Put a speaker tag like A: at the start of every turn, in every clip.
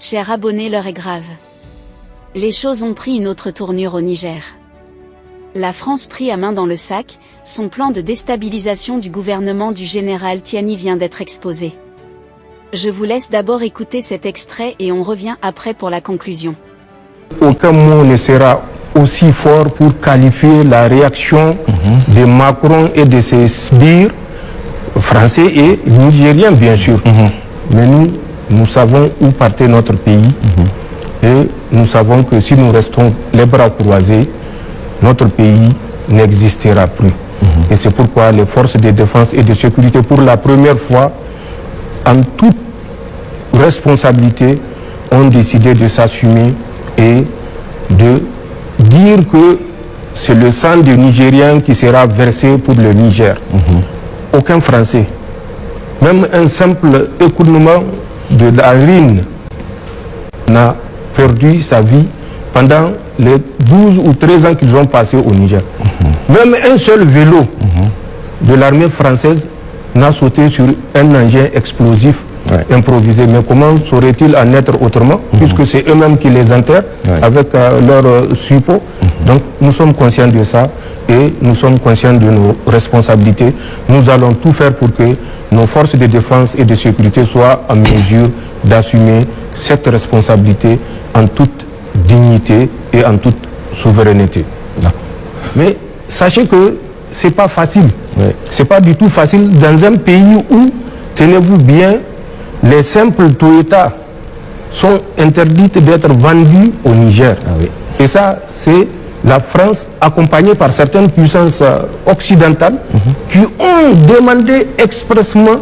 A: Chers abonnés, l'heure est grave. Les choses ont pris une autre tournure au Niger. La France prit à main dans le sac, son plan de déstabilisation du gouvernement du général Tiani vient d'être exposé. Je vous laisse d'abord écouter cet extrait et on revient après pour la conclusion.
B: Aucun mot ne sera aussi fort pour qualifier la réaction de Macron et de ses sbires français et nigériens bien sûr. Mais nous savons où partait notre pays et nous savons que si nous restons les bras croisés, notre pays n'existera plus. Et c'est pourquoi les forces de défense et de sécurité, pour la première fois, en toute responsabilité, ont décidé de s'assumer et de dire que c'est le sang des Nigériens qui sera versé pour le Niger. Aucun Français, même un simple écoulement de la Rhine, n'a perdu sa vie pendant les 12 ou 13 ans qu'ils ont passés au Niger. Même un seul vélo de l'armée française n'a sauté sur un engin explosif improvisé. Mais comment saurait-il en être autrement, puisque c'est eux-mêmes qui les enterrent avec leur suppôt. Donc nous sommes conscients de ça et nous sommes conscients de nos responsabilités. Nous allons tout faire pour que nos forces de défense et de sécurité soient en mesure d'assumer cette responsabilité en toute dignité et en toute souveraineté. Mais sachez que c'est pas facile. C'est pas du tout facile dans un pays où, tenez-vous bien, les simples Toyota sont interdites d'être vendus au Niger. Et ça, c'est la France, accompagnée par certaines puissances occidentales, qui ont demandé expressément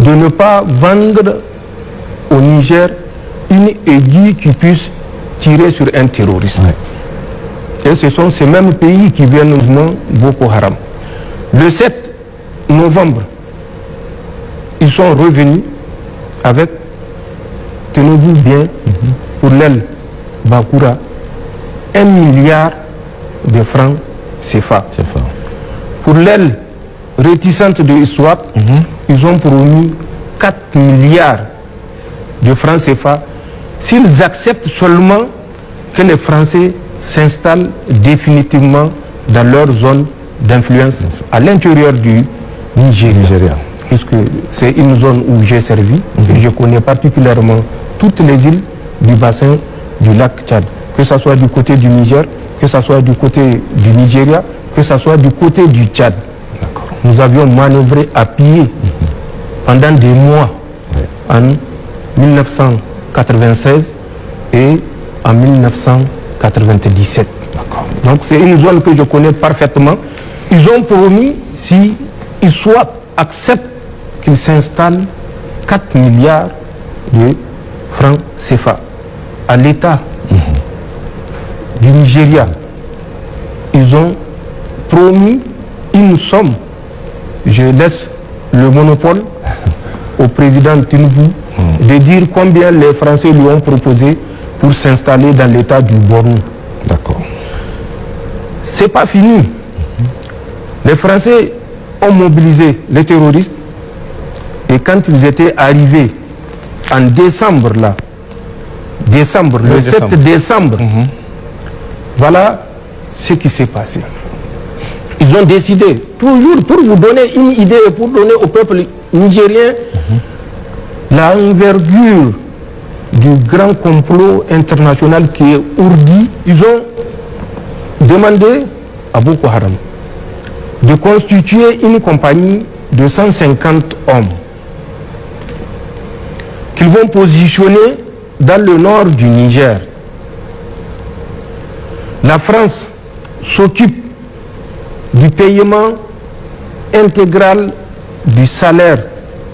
B: de ne pas vendre au Niger une aiguille qui puisse tirer sur un terroriste. Et ce sont ces mêmes pays qui viennent au mouvement Boko Haram. Le 7 novembre, ils sont revenus avec, tenez-vous bien, pour l'aile Bakura, 1 milliard de francs CFA. Pour l'aile réticente de Iswap, ils ont promis 4 milliards de francs CFA s'ils acceptent seulement que les Français s'installent définitivement dans leur zone d'influence à l'intérieur du Nigeria. Puisque c'est une zone où j'ai servi et je connais particulièrement toutes les îles du bassin du lac Tchad, que ce soit du côté du Niger, que ce soit du côté du Nigeria, que ce soit du côté du Tchad. Nous avions manœuvré à pied pendant des mois en 1996 et en 1997. Donc c'est une zone que je connais parfaitement. Ils ont promis, si ISWAP accepte qu'ils s'installent, 4 milliards de francs CFA à l'État du Nigeria. Ils ont promis une somme. Je laisse le monopole au président Tinubu de dire combien les Français lui ont proposé pour s'installer dans l'État du Borno. C'est pas fini. Les Français ont mobilisé les terroristes et quand ils étaient arrivés en décembre, le 7 décembre, voilà ce qui s'est passé. Ils ont décidé, toujours pour vous donner une idée et pour donner au peuple nigérien l'envergure du grand complot international qui est ourdi, ils ont demandé à Boko Haram de constituer une compagnie de 150 hommes qu'ils vont positionner dans le nord du Niger. La France s'occupe du paiement intégral du salaire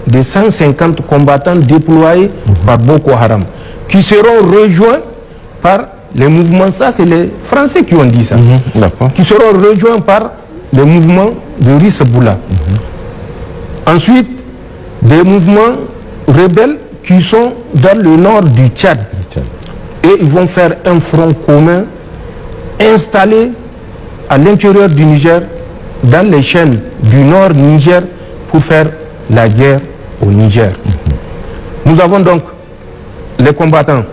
B: des 150 combattants déployés par Boko Haram, qui seront rejoints par les mouvements, ça c'est les Français qui ont dit ça, qui seront rejoints par les mouvements de Riseboula. Ensuite, des mouvements rebelles qui sont dans le nord du Tchad. Et ils vont faire un front commun installé à l'intérieur du Niger, dans les chaînes du nord Niger, pour faire la guerre au Niger. Nous avons donc les combattants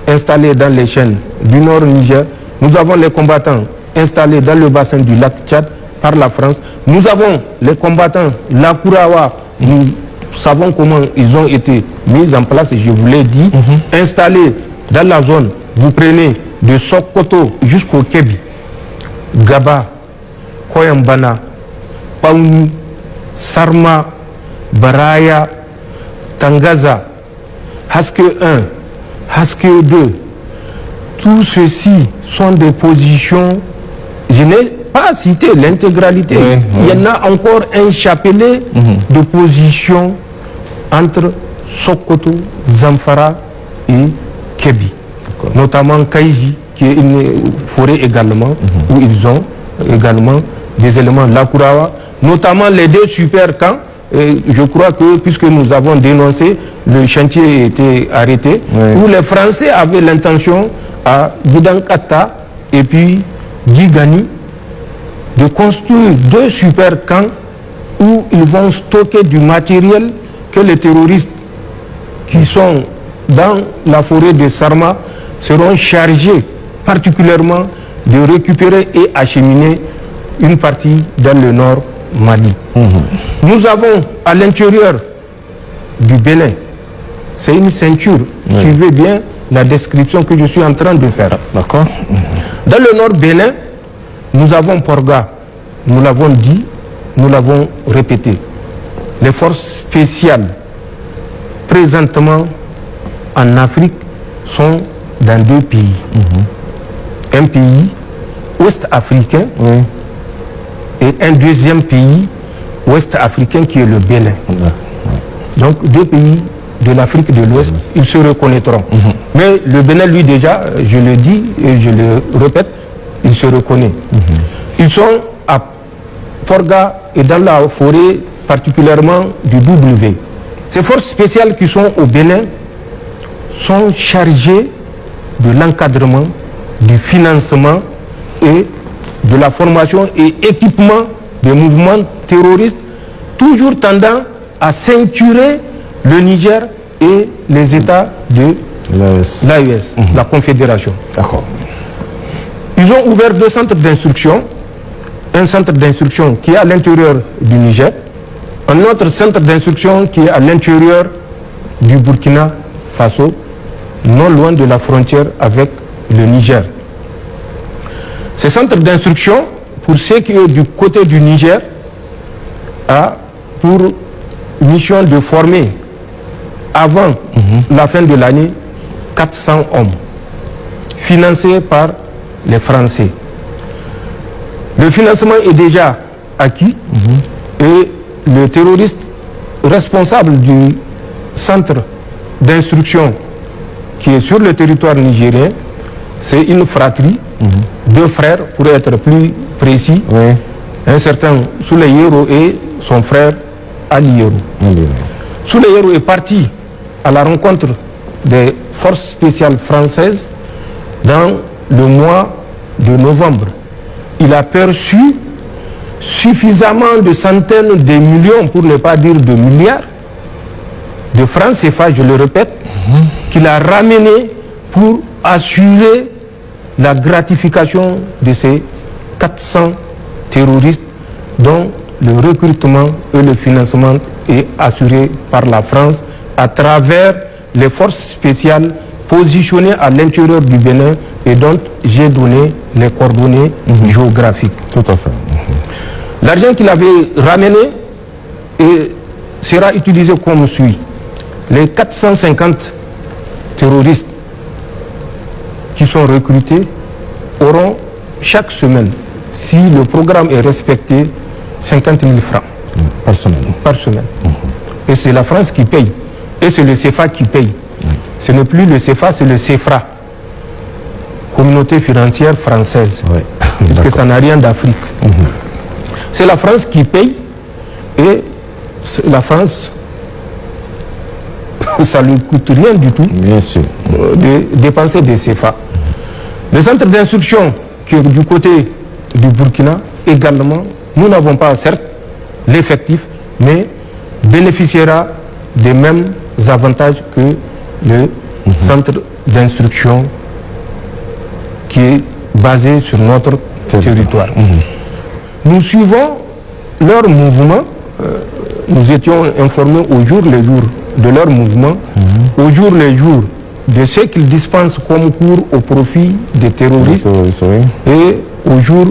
B: installés dans les chaînes du nord Niger. Nous avons les combattants installés dans le bassin du lac Tchad par la France. Nous avons les combattants Lakurawa. Nous savons comment ils ont été mis en place, et je vous l'ai dit, installés dans la zone. Vous prenez de Sokoto jusqu'au Kébi, Gaba, Koyambana, Paouni, Sarma, Baraya, Tangaza, Haske 1, Haske 2. Tout ceci sont des positions, je n'ai pas cité l'intégralité. Il y en a encore un chapelet de positions entre Sokoto, Zamfara et Kébi. Notamment Kaïji, qui est une forêt également, où ils ont également des éléments Lakurawa, notamment les deux super camps. Je crois que, puisque nous avons dénoncé, le chantier a été arrêté, où les Français avaient l'intention à Gidankata et puis Gigani de construire deux super camps où ils vont stocker du matériel que les terroristes qui sont dans la forêt de Sarma seront chargés particulièrement de récupérer et acheminer une partie dans le nord Mali. Nous avons à l'intérieur du Bénin, c'est une ceinture, suivez bien la description que je suis en train de faire. D'accord. Dans le nord Bénin, nous avons Porga, nous l'avons dit, nous l'avons répété. Les forces spéciales présentement en Afrique sont dans deux pays. Un pays ouest-africain et un deuxième pays ouest-africain qui est le Bénin. Donc deux pays de l'Afrique de l'Ouest, ils se reconnaîtront. Mais le Bénin, lui déjà, je le dis et je le répète, il se reconnaît. Ils sont à Porga et dans la forêt particulièrement du W. Ces forces spéciales qui sont au Bénin sont chargées de l'encadrement, du financement et de la formation et équipement des mouvements terroristes, toujours tendant à ceinturer le Niger et les États de l'AES, la Confédération. D'accord. Ils ont ouvert deux centres d'instruction, un centre d'instruction qui est à l'intérieur du Niger, un autre centre d'instruction qui est à l'intérieur du Burkina Faso, non loin de la frontière avec le Niger. Ces centres d'instruction, pour ce qui est du côté du Niger, a pour mission de former avant la fin de l'année 400 hommes financés par les Français. Le financement est déjà acquis et le terroriste responsable du centre d'instruction qui est sur le territoire nigérien, c'est une fratrie, deux frères pour être plus précis, un certain Souley Yero et son frère Ali Yero. Souley Yero est parti à la rencontre des forces spéciales françaises dans le mois de novembre. Il a perçu suffisamment de centaines de millions, pour ne pas dire de milliards, de francs CFA, je le répète, qu'il a ramené pour assurer la gratification de ces 400 terroristes dont le recrutement et le financement est assuré par la France à travers les forces spéciales positionnées à l'intérieur du Bénin et dont j'ai donné les coordonnées géographiques. Tout à fait. L'argent qu'il avait ramené sera utilisé comme suit. Les 450 terroristes qui sont recrutés auront chaque semaine, si le programme est respecté, 50 000 francs par semaine. Et c'est la France qui paye. Et c'est le CFA qui paye. Ce n'est plus le CFA, c'est le CFRA, Communauté financière française. Parce que ça n'a rien d'Afrique. C'est la France qui paye et la France, ça ne lui coûte rien du tout de dépenser des CFA. Le centre d'instruction qui est du côté du Burkina également, nous n'avons pas certes l'effectif, mais bénéficiera des mêmes avantages que le centre d'instruction qui est basée sur notre territoire. Nous suivons leur mouvement, nous étions informés au jour le jour de leur mouvement, au jour le jour de ce qu'ils dispensent comme cours au profit des terroristes et au jour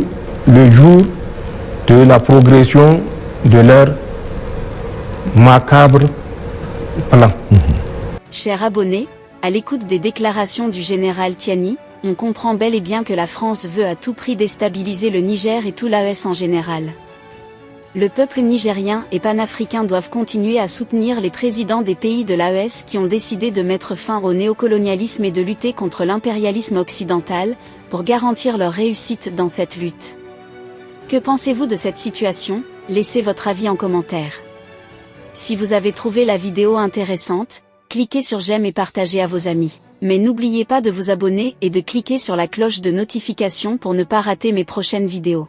B: le jour de la progression de leur macabre plan.
A: Chers abonnés, à l'écoute des déclarations du général Tiani, on comprend bel et bien que la France veut à tout prix déstabiliser le Niger et tout l'AES en général. Le peuple nigérien et panafricain doivent continuer à soutenir les présidents des pays de l'AES qui ont décidé de mettre fin au néocolonialisme et de lutter contre l'impérialisme occidental, pour garantir leur réussite dans cette lutte. Que pensez-vous de cette situation? Laissez votre avis en commentaire. Si vous avez trouvé la vidéo intéressante, cliquez sur j'aime et partagez à vos amis. Mais n'oubliez pas de vous abonner et de cliquer sur la cloche de notification pour ne pas rater mes prochaines vidéos.